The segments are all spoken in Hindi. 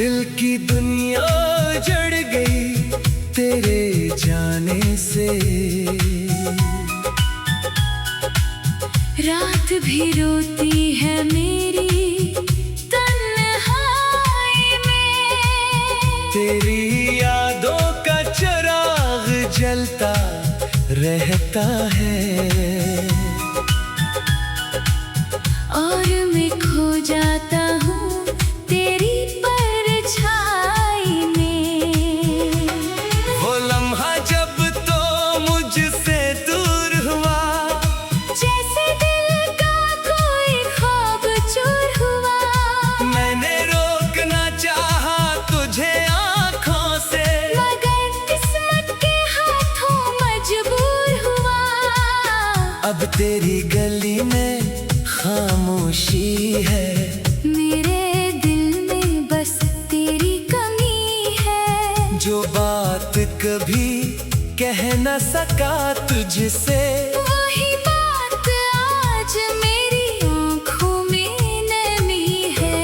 दिल की दुनिया जड़ गई तेरे जाने से। रात भी रोती है मेरी तन्हाई में। तेरी यादों का चिराग जलता रहता है और मैं खो जाता हूँ तेरी परछाई में। वो लम्हा जब तो मुझसे दूर हुआ, जैसे दिल का कोई ख्वाब चूर हुआ। मैंने रोकना चाहा तुझे आँखों से, मगर किस्मत के हाथों मजबूर हुआ। अब तेरी गली में खामोशी है। मेरे दिल में बस तेरी कमी है। जो बात कभी कह न सका तुझसे, वही बात आज मेरी आँखों में नमी है।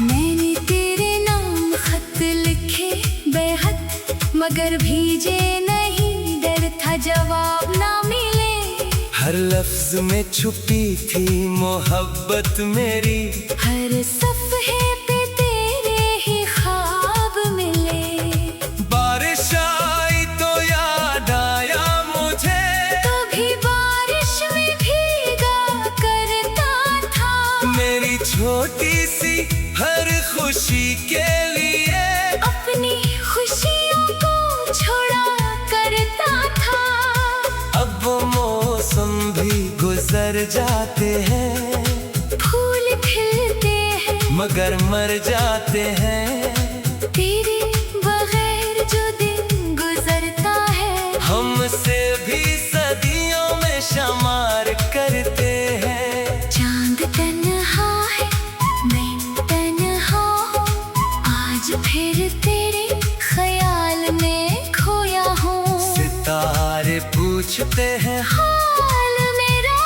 मैंने तेरे नाम खत लिखे बेहद, मगर भीजे नहीं, डर था जवाब ना मिले। हर लफ्ज में छुपी थी मोहब्बत मेरी, हर सफ़हे पे तेरे ही ख्वाब मिले। बारिश आई तो याद आया मुझे, कभी बारिश में भीगा करता था। मेरी छोटी सी हर खुशी के लिए अपनी खुशियों को छोड़ा करता था। अब मौसम भी गुजर जाते हैं, फूल खिलते हैं मगर मर जाते हैं। तेरे बगैर जो दिन गुजरता है, हमसे भी सदियों में शुमार करते हैं। चांद तन्हा है मैं तन्हा हूँ, आज फिर तेरे ख्याल में खोया हूँ। सितारे पूछते हैं हाल मेरा,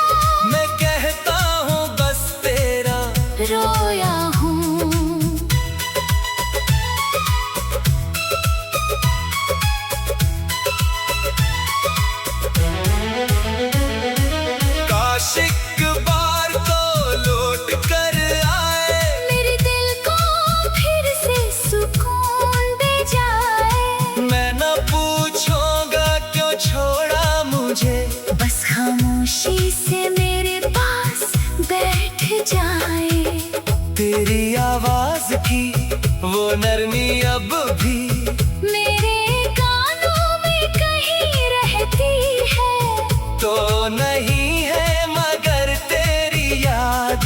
मैं कहता हूँ बस तेरा रोया हूँ। काश एक बार तो लौट कर आए, मेरे दिल को फिर से सुकून दे जाए। मैं न पूछूंगा क्यों छोड़ा मुझे, बस खामोशी से मेरे पास बैठ जाए। तेरी आवाज की वो नरमी अब भी मेरे कानों में कहीं रहती है। तो नहीं है मगर तेरी याद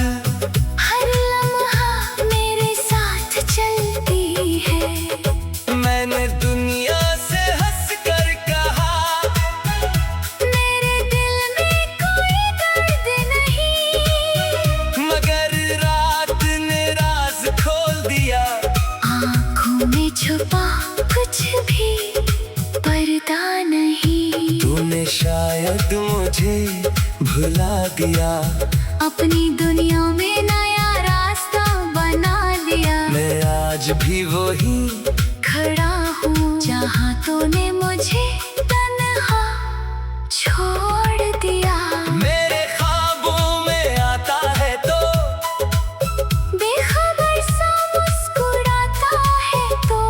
हर लम्हा मेरे साथ चलती है। मैंने दुनिया से हंस कर कहा, मेरे दिल में कोई दर्द नहीं, मगर रात ने राज खोल दिया। आँखों में छुपा कुछ भी पर्दा नहीं। तूने शायद मुझे भुला दिया, अपनी दुनिया में नया रास्ता बना लिया। मैं आज भी वही खड़ा हूँ जहाँ तूने मुझे तन्हा छोड़ दिया। मेरे ख्वाबों में आता है तो बेखबर सा मुस्कुराता है तो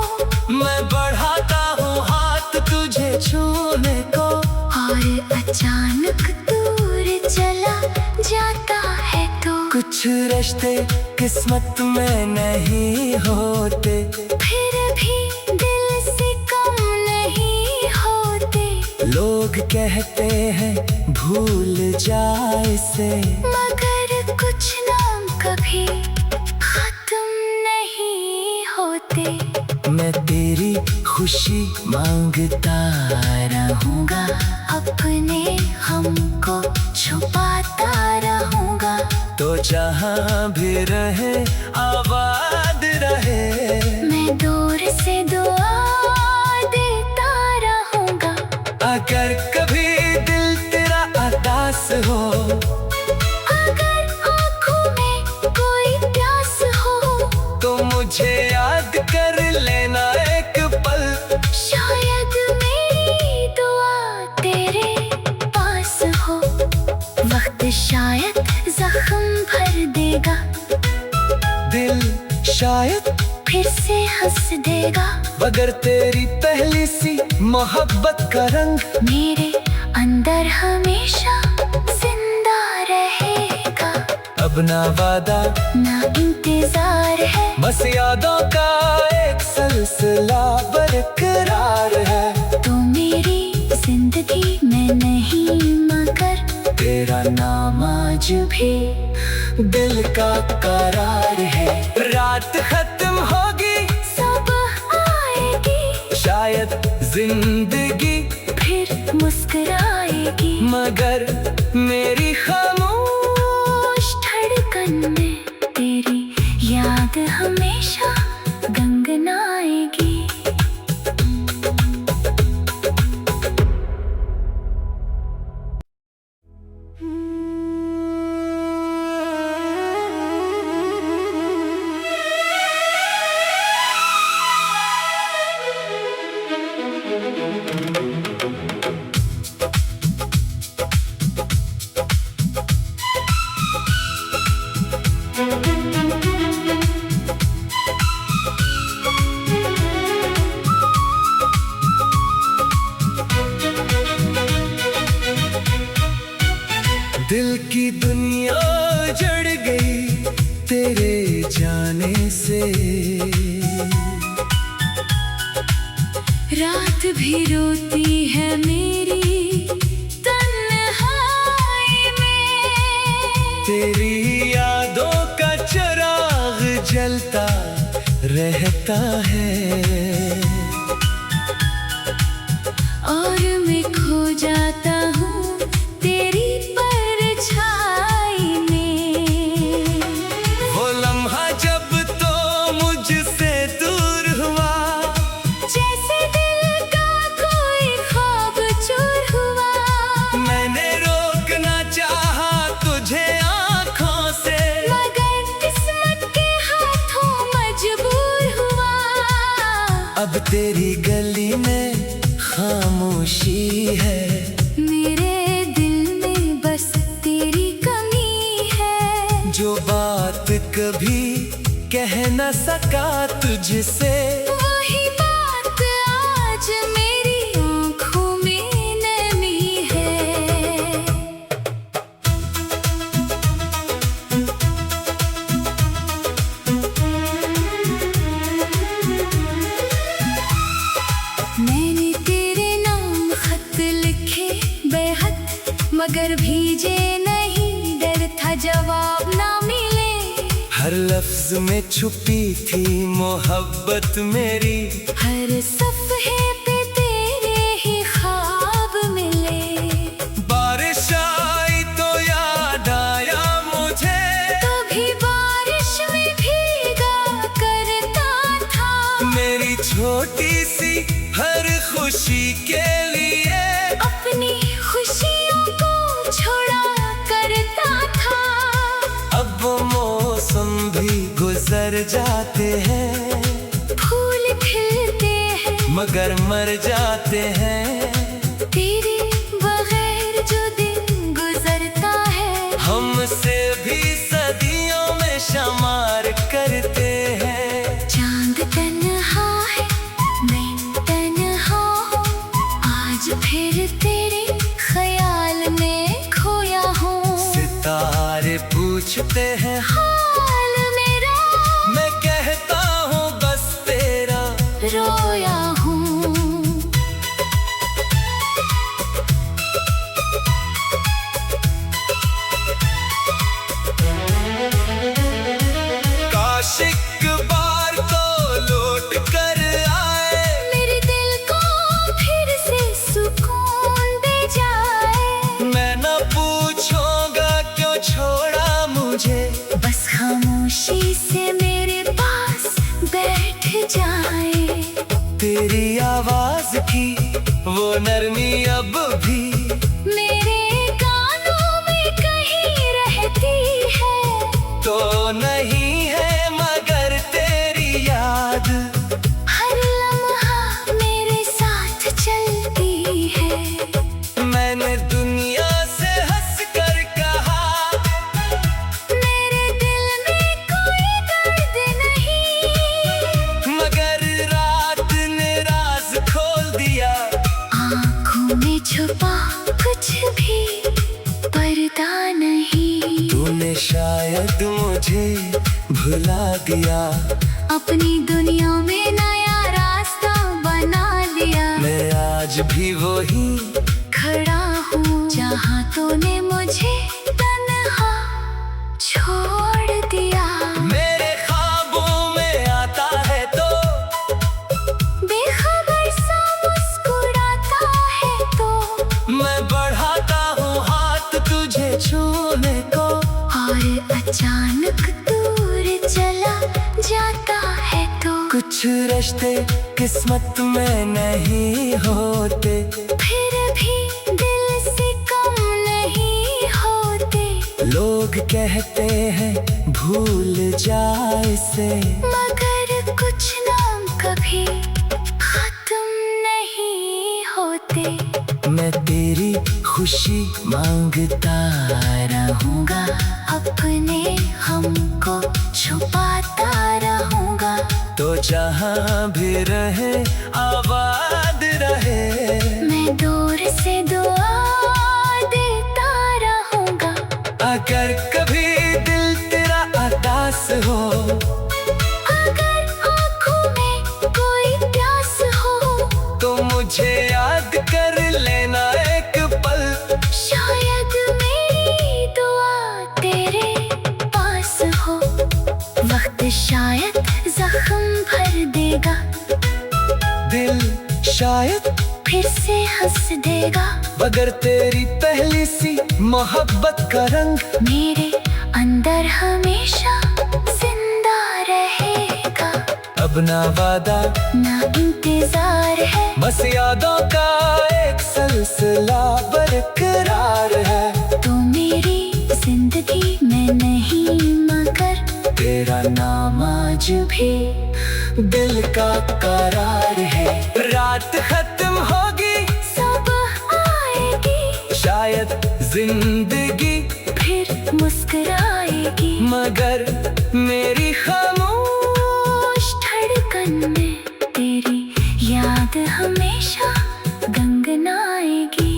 मैं बढ़ाता हूँ हाथ तुझे छूने को, और अचानक दूर चला जाता है तो कुछ रिश्ते किस्मत में नहीं होते, फिर भी दिल से कम नहीं होते। लोग कहते हैं भूल जाए से, मगर कुछ नाम कभी खत्म नहीं होते। मैं तेरी खुशी मांगता रहूंगा, अपने हमको छुपाता रहूंगा। तो जहाँ भी रहे आबाद रहे, मैं दूर से दुआ देता रहूंगा। अगर कभी दिल तेरा उदास हो, अगर आँखों में कोई प्यास हो, तो मुझे याद कर लेना एक पल। शायद मेरी दुआ तेरे पास हो, वक्त शायद जख्म भर देगा, दिल शायद फिर से हंस देगा। मगर तेरी पहली सी मोहब्बत का रंग मेरे अंदर हमेशा जिंदा रहेगा। अब ना वादा ना इंतजार है, बस यादों का एक सिलसिला बरकरार है। तो मेरी जिंदगी में नहीं मगर तेरा नाम आज भी दिल का करार है। रात खत्म होगी, सुबह आएगी, शायद जिंदगी फिर मुस्कुराएगी, मगर मेरी खामोश धड़कन में तेरी याद हमेशा गंगनाएगी। दिल की दुनिया जड़ गई तेरे जाने से, रात भी रोती है मेरी तन्हाई में, तेरी यादों का चिराग जलता रहता है, और मैं खो जाता हूँ तेरी परछाई में। वो लम्हा जब तो मुझसे दूर हुआ, जैसे दिल का कोई ख्वाब चूर हुआ, मैंने रोकना चाहा तुझे आँखों से, मगर किस्मत के हाथों मजबूर हुआ। अब तेरी गली में खामोशी है, मेरे दिल में बस तेरी कमी है, जो बात कभी कह न सका तुझसे, वही बात आज मेरी आँखों में नमी है। मैंने तेरे नाम खत लिखे बेहद, मगर भीजे नहीं, डर था जवाब ना मिले। हर लफ्ज में छुपी थी मोहब्बत मेरी, हर सफ़हे पे तेरे ही ख्वाब मिले। बारिश आई तो याद आया मुझे, कभी बारिश में भीगा करता था, मेरी छोटी सी हर खुशी के लिए अपनी खुशियों को छोड़ा करता था। अब वो मौसम भी गुजर जाते हैं, फूल खिलते हैं मगर मर जाते हैं, तेरे बगैर जो दिन गुजरता है, हमसे भी सदियों में शुमार करते हैं। चांद तन्हा है मैं तन्हा हूँ, आज फिर तेरे ख्याल में खोया हूँ। सितारे पूछते हैं हाल मेरा, मैं कहता हूँ बस तेरा रोया हूँ। काश एक बार तो लौट कर आए, मेरे दिल को फिर से सुकून दे जाए। मैं न पूछूंगा क्यों छोड़ा मुझे, बस खामोशी से मेरे पास बैठ जाए। तेरी आवाज की वो वो नरमी अब भी मेरे कानों में कहीं रहती है। तो नहीं है मगर तेरी याद हर लम्हा मेरे साथ चलती है। मैंने दुनिया से हंस कर कहा मेरे दिल में कोई दर्द नहीं, मगर रात ने राज खोल दिया। आँखों में छुपा कुछ भी पर्दा नहीं। तूने शायद मुझे भुला दिया, अपनी दुनिया में नया रास्ता बना लिया। मैं आज भी वही खड़ा हूँ जहाँ तूने मुझे तन्हा छोड़ दिया। मेरे ख्वाबों में आता है तो बेखबर सा मुस्कुराता है तो मैं बढ़ाता हूँ हाथ तुझे छूने को। और अचानक दूर चला जाता है तो कुछ रिश्ते किस्मत में नहीं होते, फिर भी दिल से कम नहीं होते। लोग कहते हैं भूल जा इसे, मगर कुछ नाम कभी खत्म नहीं होते। मैं तेरी खुशी मांगता रहूंगा, अपने हमको छुपाता रहूंगा। तो जहाँ भी रहे आबाद रहे। मैं दूर से दुआ देता रहूंगा। अगर कभी दिल तेरा उदास हो, अगर आँखों में कोई प्यास हो, तो मुझे याद कर लेना एक पल। शायद मेरी दुआ तेरे पास हो। वक्त शायद जख्म भर देगा, दिल शायद फिर से हंस देगा। मगर तेरी पहली सी मोहब्बत का रंग मेरे अंदर हमेशा जिंदा रहेगा। अब ना वादा ना इंतजार है, बस यादों का एक सिलसिला बरकरार है। तो मेरी जिंदगी में नहीं मगर तेरा नाम आज भी दिल का करार है। रात खत्म होगी, सुबह आएगी, शायद जिंदगी फिर मुस्कुराएगी। मगर मेरी खामोश धड़कन में तेरी याद हमेशा गंगनाएगी।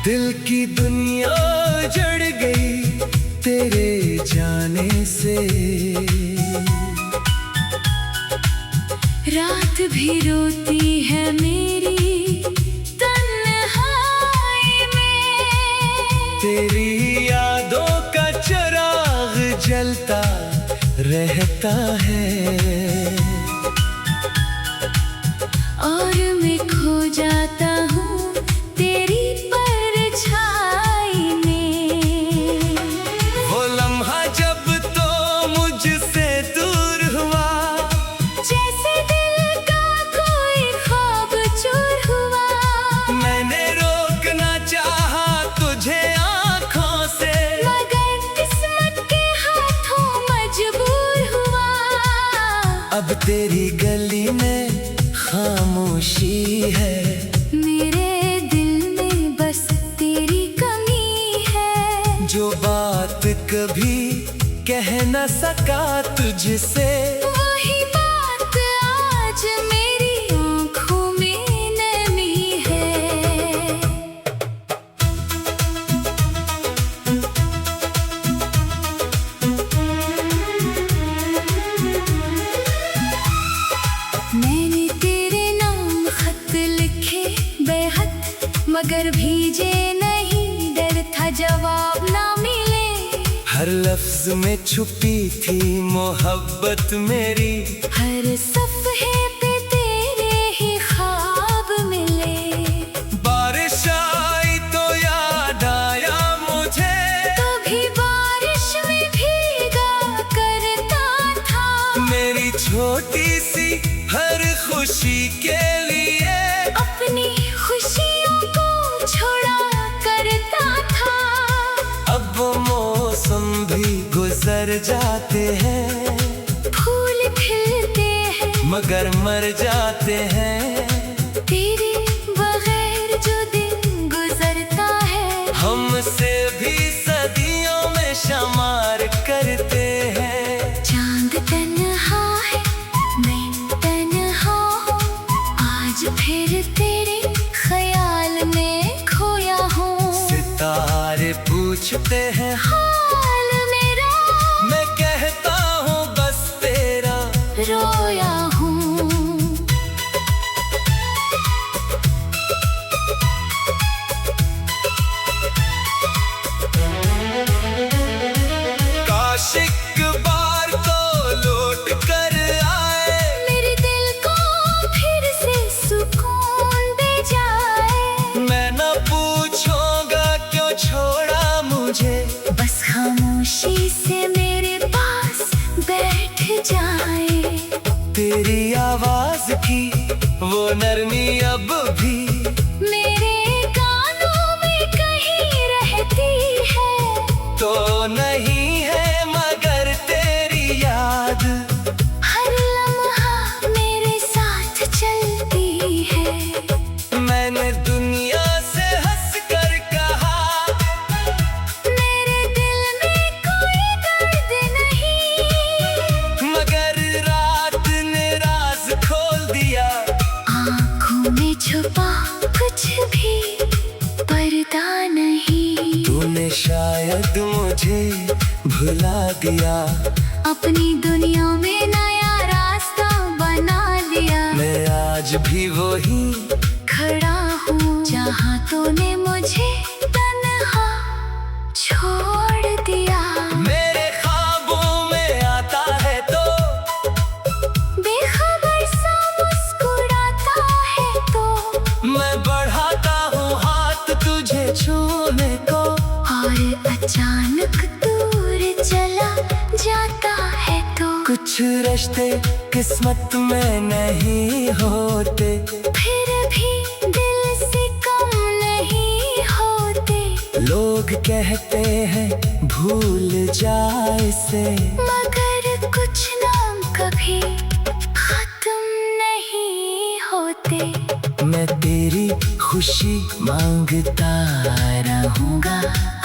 दिल की दुनिया जड़ गई तेरे जाने से। रात भी रोती है मेरी तन्हाई में। तेरी यादों का चिराग जलता रहता है, और मैं खो जाता हूँ तेरी परछाई में। वो लम्हा जब तो मुझसे दूर हुआ, जैसे दिल का कोई ख्वाब चूर हुआ। मैंने रोकना चाहा तुझे आँखों से, मगर किस्मत के हाथों मजबूर हुआ। अब तेरी गली में खामोशी है। मेरे दिल में बस तेरी कमी है, जो बात कभी कह न सका तुझसे, वही बात आज मेरी आँखों में नमी है। हर लफ्ज में छुपी थी मोहब्बत मेरी, हर सफ़हे पे तेरे ही ख्वाब मिले। बारिश आई तो याद आया मुझे, कभी बारिश में भीगा करता था। मेरी छोटी सी हर खुशी के लिए अपनी खुशियों को छोड़ा करता था। अब वो मौसम भी गुजर जाते हैं, फूल खिलते हैं मगर मर जाते हैं। तेरे बगैर जो दिन गुजरता है, हमसे भी सदियों में शुमार करते हैं। चांद तन्हा है मैं तन्हा हूँ, आज फिर तेरे ख्याल में खोया हूँ। सितारे पूछते हैं हाल मेरा, मैं कहता हूँ बस तेरा रोया हूँ। काश एक बार तो लौट कर आए, मेरे दिल को फिर से सुकून दे जाए। मैं न पूछूंगा क्यों छोड़ा मुझे, बस खामोशी से मेरे पास बैठ जाए। तेरी आवाज की वो नरमी अब भी मेरे कानों में कहीं रहती है, तो नहीं है मगर तेरी याद हर लम्हा मेरे साथ चलती है। मैंने दुनिया से हंस कर कहा, मेरे दिल में कोई दर्द नहीं, मगर रात ने राज खोल दिया। आँखों में छुपा कुछ भी पर्दा नहीं। तूने शायद मुझे भुला दिया, अपनी दुनिया में नया रास्ता बना लिया। मैं आज भी वही खड़ा हूँ जहाँ तूने मुझे तन्हा छोड़ दिया। मेरे ख्वाबों में आता है तो बेखबर सा मुस्कुराता है तो, मैं बढ़ाता हूँ हाथ तुझे छूने को। और अचानक दूर चला जाता है तो, कुछ रिश्ते किस्मत में नहीं होते, फिर भी दिल से कम नहीं होते। लोग कहते हैं भूल जाए से, मगर कुछ नाम कभी खत्म नहीं होते। मैं तेरी खुशी मांगता रहूंगा,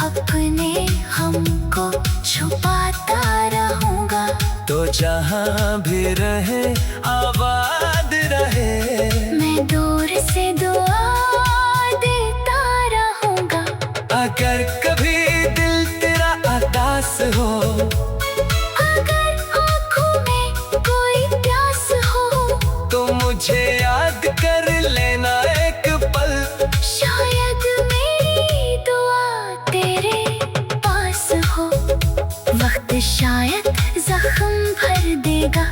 अपने हमको छुपाता रहूंगा। तो जहाँ भी रहे आबाद रहे, मैं दूर से दुआ देता रहूंगा। अगर कभी दिल तेरा उदास हो, अगर आँखों में कोई प्यास हो, तो मुझे याद कर लेना एक पल। शायद मेरी दुआ तेरे पास हो। वक्त शायद जख्म भर देगा,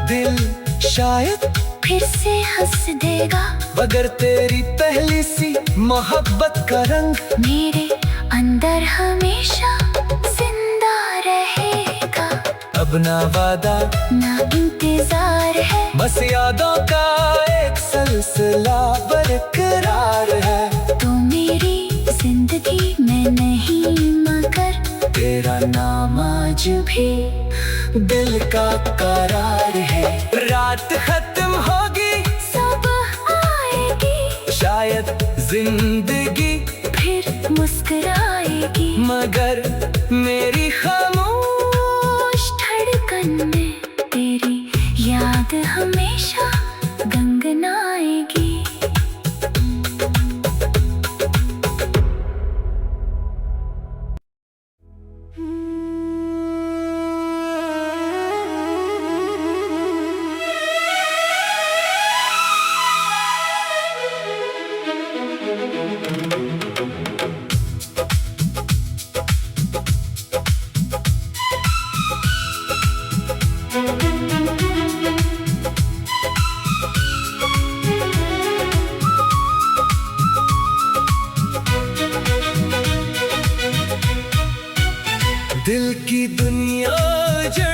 दिल शायद फिर से हंस देगा। मगर तेरी पहली सी मोहब्बत का रंग मेरे अंदर हमेशा जिंदा रहेगा। अब ना वादा ना इंतजार है, बस यादों का एक सिलसिला बरकरार है। तो मेरी जिंदगी में नहीं मगर तेरा नाम आज भी दिल का करार है। रात खत्म होगी, सुबह आएगी, शायद जिंदगी फिर मुस्कुराएगी। मगर मेरी खामोश धड़कन में तेरी याद हमेशा गंगनाएगी।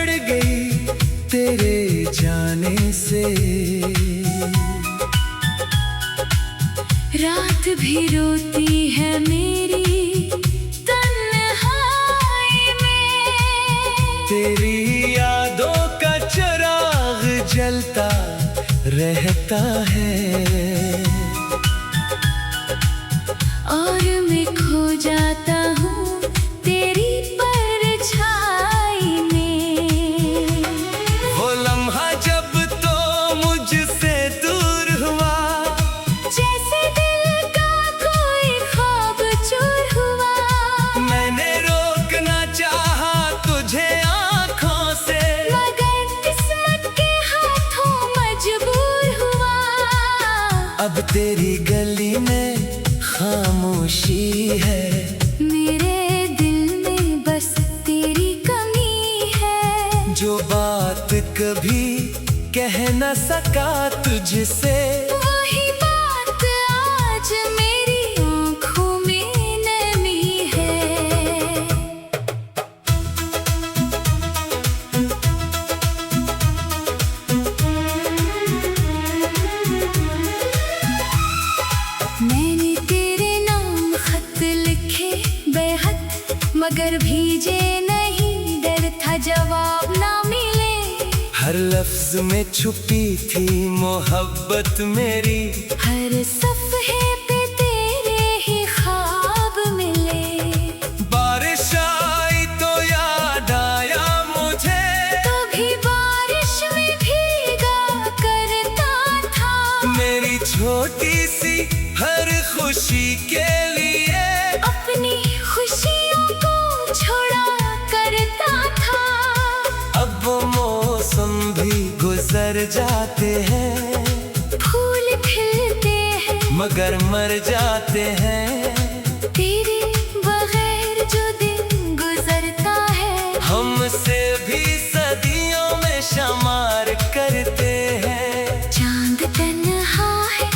बढ़ गई तेरे जाने से। रात भी रोती है मेरी तन्हाई में। तेरी यादों का चिराग जलता रहता है और मैं खो जाता हूँ तेरी परछाई में। वो लम्हा जब तो मुझसे दूर हुआ, जैसे दिल का कोई ख्वाब चूर हुआ। मैंने रोकना चाहा तुझे आँखों से, मगर किस्मत के हाथों मजबूर हुआ। अब तेरी गली में खामोशी है। मेरे दिल में बस तेरी कमी है। जो बात कभी कह न सका तुझसे, वही बात आज मेरी आँखों में नमी है। मैंने तेरे नाम खत लिखे बेहद, मगर भीजे नहीं, डर था जवाब ना मिले। हर लफ्ज में छुपी थी मोहब्बत मेरी, हर सफ़े पे तेरे ही ख्वाब मिले। बारिश आई तो याद आया मुझे, कभी बारिश में भीगा करता था। मेरी छोटी सी हर खुशी के लिए अपनी खुशियों को छोड़ा करता था। अब वो मौसम भी गुजर जाते हैं, फूल खिलते हैं मगर मर जाते हैं। तेरे बगैर जो दिन गुजरता है, हमसे भी सदियों में शुमार करते हैं। चांद तन्हा है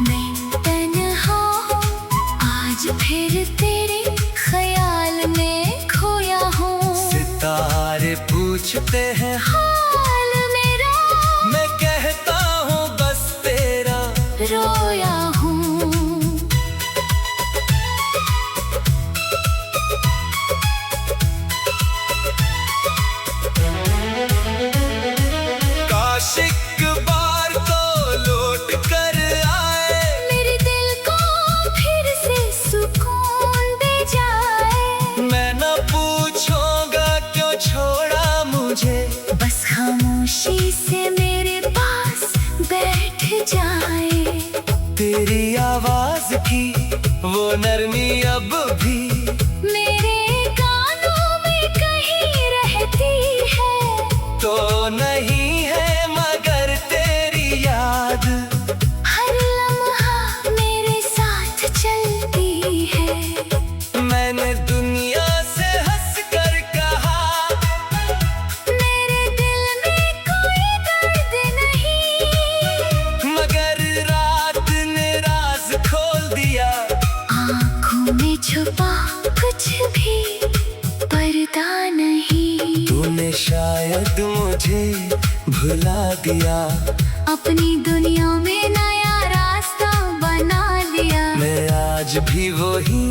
मैं तन्हा हूँ, आज फिर तेरे ख्याल में खोया हूँ। सितारे पूछते हैं हाल मेरा, मैं कहता हूँ बस तेरा रोया हूँ। काश एक बार तो लौट कर आए, मेरे दिल को फिर से सुकून दे जाए। मैं न पूछूंगा क्यों छोड़ा मुझे, बस खामोशी से मेरे पास बैठ जाए। तेरी आवाज की वो नरमी अब भी मेरे कानों में कहीं रहती है। तो नहीं है मगर तेरी याद हर लम्हा मेरे साथ चलती है। मैंने दुनिया से हंस कर कहा, मेरे दिल में कोई दर्द नहीं, मगर रात ने राज खोल दिया। आँखों में छुपा कुछ भी पर्दा नहीं। तूने शायद मुझे भुला दिया, अपनी दुनिया में नया रास्ता बना लिया। मैं आज भी वही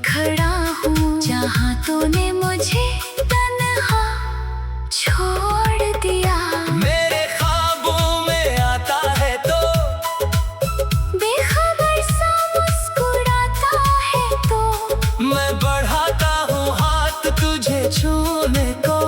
खड़ा हूँ जहाँ तूने मुझे तन्हा छोड़ दिया। मेरे ख्वाबों में आता है तो बेखबर सा मुस्कुराता है तो मैं बढ़ाता हूँ हाथ तुझे छूने को,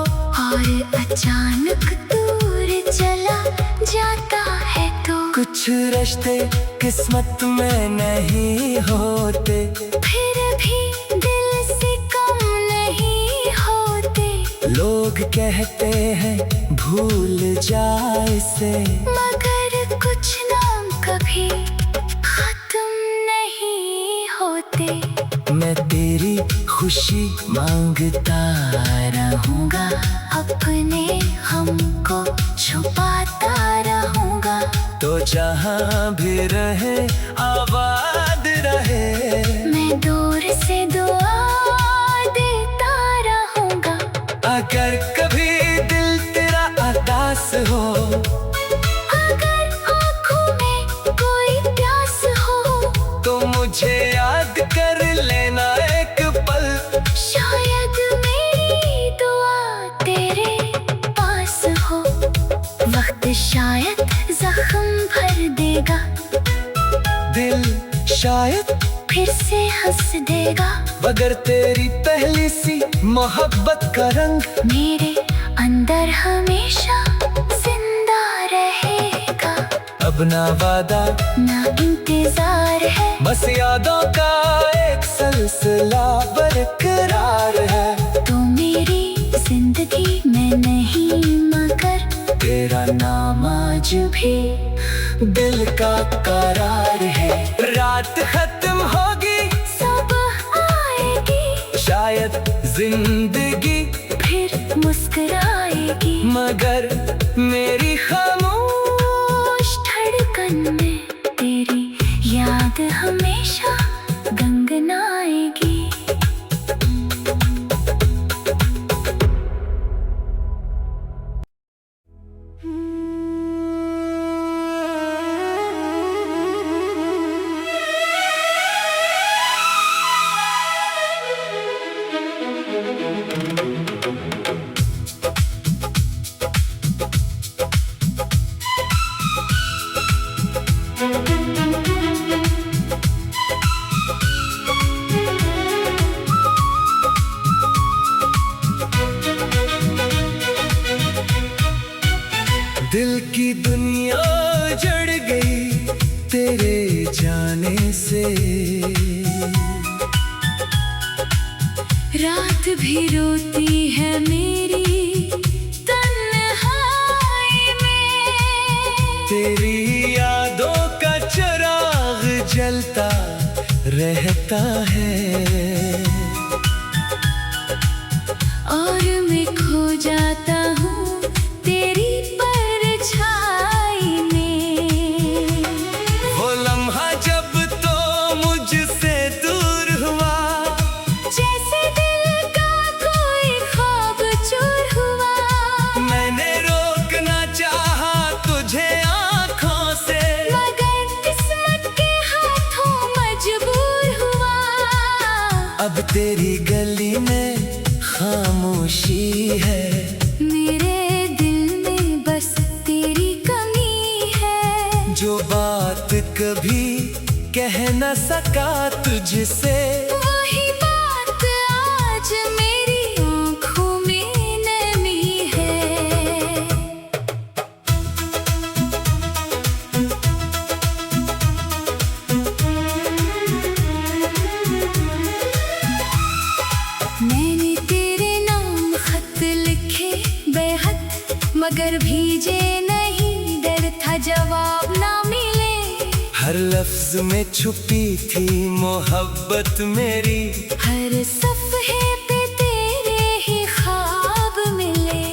और अचानक दूर चला जाता है तो कुछ रिश्ते किस्मत में नहीं होते, फिर भी दिल से कम नहीं होते। लोग कहते हैं भूल जाए से, मगर कुछ नाम कभी खत्म नहीं होते। मैं तेरी खुशी मांगता रहूंगा, अपने हमको छुपाता रहूंगा। तो जहाँ भी रहे आबाद रहे, मैं दूर से दुआ देता रहूंगा। अगर कभी दिल देगा। दिल शायद फिर से हंस देगा। मगर तेरी पहली सी मोहब्बत का रंग मेरे अंदर हमेशा जिंदा रहेगा। अब ना वादा ना इंतजार है, बस यादों का एक सिलसिला बरकरार है। तो मेरी जिंदगी में नहीं मगर तेरा नाम आज भी दिल का करार है। रात खत्म होगी, सुबह आएगी, शायद जिंदगी फिर मुस्कुराएगी। मगर मेरी खामोश धड़कन में तेरी याद हमेशा गंगनाएगी। दिल की दुनिया जड़ गई तेरे जाने से। रात भी रोती है मेरी तन्हाई में। तेरी यादों का चिराग जलता रहता है और मैं खो जाता हूँ तेरी परछाई में। वो लम्हा जब तो मुझसे दूर हुआ, जैसे दिल का कोई ख्वाब चूर हुआ। मैंने रोकना चाहा तुझे आँखों से, मगर किस्मत के हाथों मजबूर हुआ। अब तेरी गली में खामोशी है। मेरे दिल में बस तेरी कमी है, जो बात कभी कह न सका तुझसे, वही बात आज मेरी आँखों में नमी है। मैंने तेरे नाम खत लिखे बेहद, मगर भीजे नहीं, डर था जवाब ना मिले। हर लफ्ज में छुपी थी मोहब्बत मेरी, हर सफ़हे पे तेरे ही ख्वाब मिले।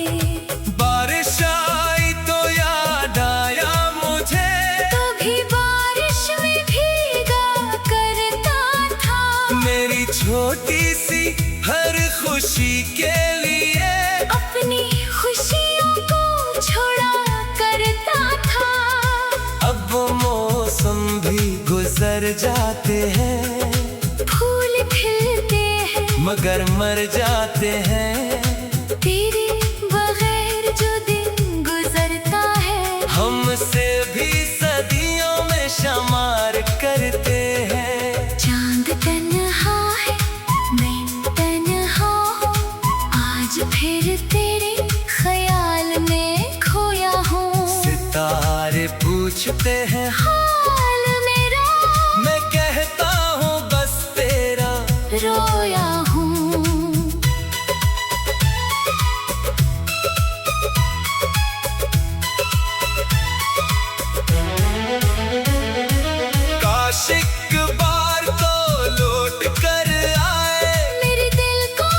बारिश आई तो याद आया मुझे, कभी बारिश में भीगा करता था। मेरी छोटी सी हर खुशी के लिए अपनी खुशियों को छोड़ा करता था। अब वो मौसम भी गुजर जाते हैं, फूल खिलते हैं मगर मर जाते हैं। तेरे बगैर जो दिन गुजरता है, हमसे भी सदियों में शुमार करते हैं। चांद तन्हा है, मैं तन्हा हूँ, आज फिर तेरे ख्याल में खोया हूँ। सितारे पूछते हैं हाल मेरा, मैं कहता हूँ बस तेरा रोया हूँ। काश एक बार तो लौट कर आए, मेरे दिल को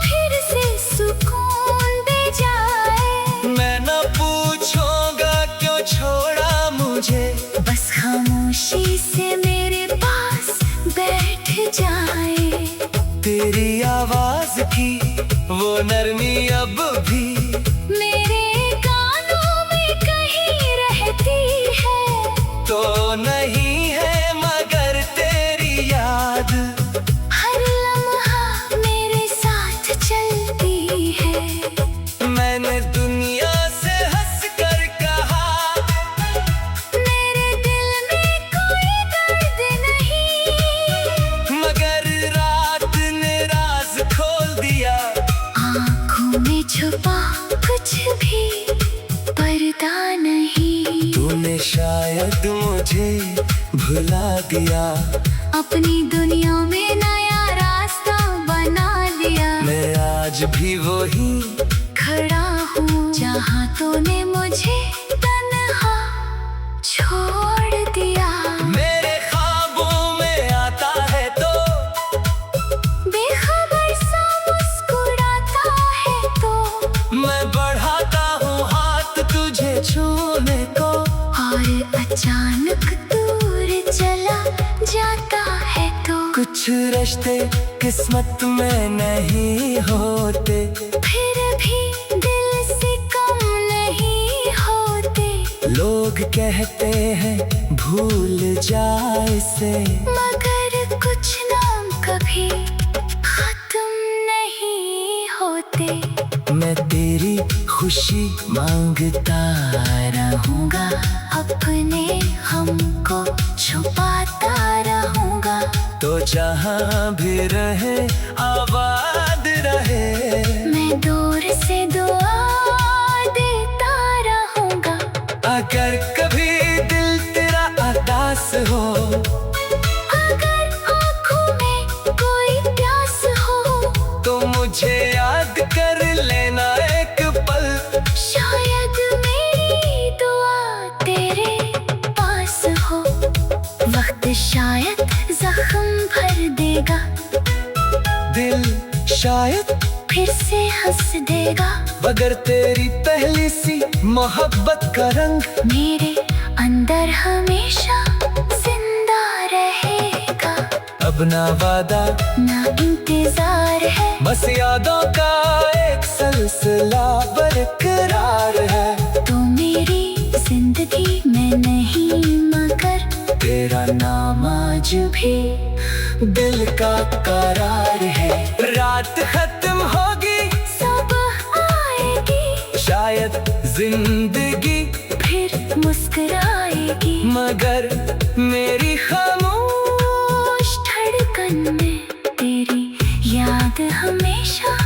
फिर से सुकून दे जाए। मैं न पूछूंगा क्यों छोड़ा मुझे, बस खामोशी से मेरे पास बैठ जाए। तेरी आवाज की वो नरमी अब भी मेरे कानों में कहीं रहती है, तो नहीं है मगर तेरी याद हर लम्हा मेरे साथ चलती है। मैंने दुनिया से हंस कर कहा, मेरे दिल शायद मुझे भुला दिया, अपनी दुनिया में नया रास्ता बना लिया। मैं आज भी वही खड़ा हूँ जहाँ तूने मुझे तन्हा छोड़ दिया। मेरे ख्वाबों में आता है तो बेखबर सा मुस्कुराता है तो मैं बढ़ाता हूँ हाथ तुझे छूने को, और अचानक दूर चला जाता है तो कुछ रिश्ते किस्मत में नहीं होते, फिर भी दिल से कम नहीं होते। लोग कहते हैं भूल जाए से, मगर कुछ नाम कभी खत्म नहीं होते। मैं तेरी खुशी मांगता रहूंगा, अपने हमको छुपाता रहूंगा। तो जहाँ भी रहे आबाद रहे, मैं दूर से दुआ देता रहूंगा। अगर कभी दिल तेरा उदास हो, अगर आँखों में कोई प्यास हो, तो मुझे याद कर लेना एक पल, शायद मेरी दुआ तेरे पास हो। वक्त शायद जख्म भर देगा, दिल शायद फिर से हंस देगा। मगर तेरी पहली सी मोहब्बत का रंग मेरे अंदर हमेशा जिंदा रहेगा। अब ना वादा ना इंतजार है, बस यादों का एक सिलसिला बरकरार है। तो मेरी जिंदगी में नहीं मगर तेरा नाम आज भी दिल का करार है। रात खत्म होगी, सुबह आएगी, शायद जिंदगी फिर मुस्कुराएगी। मगर मेरी खामोश धड़कन में तेरी याद हमेशा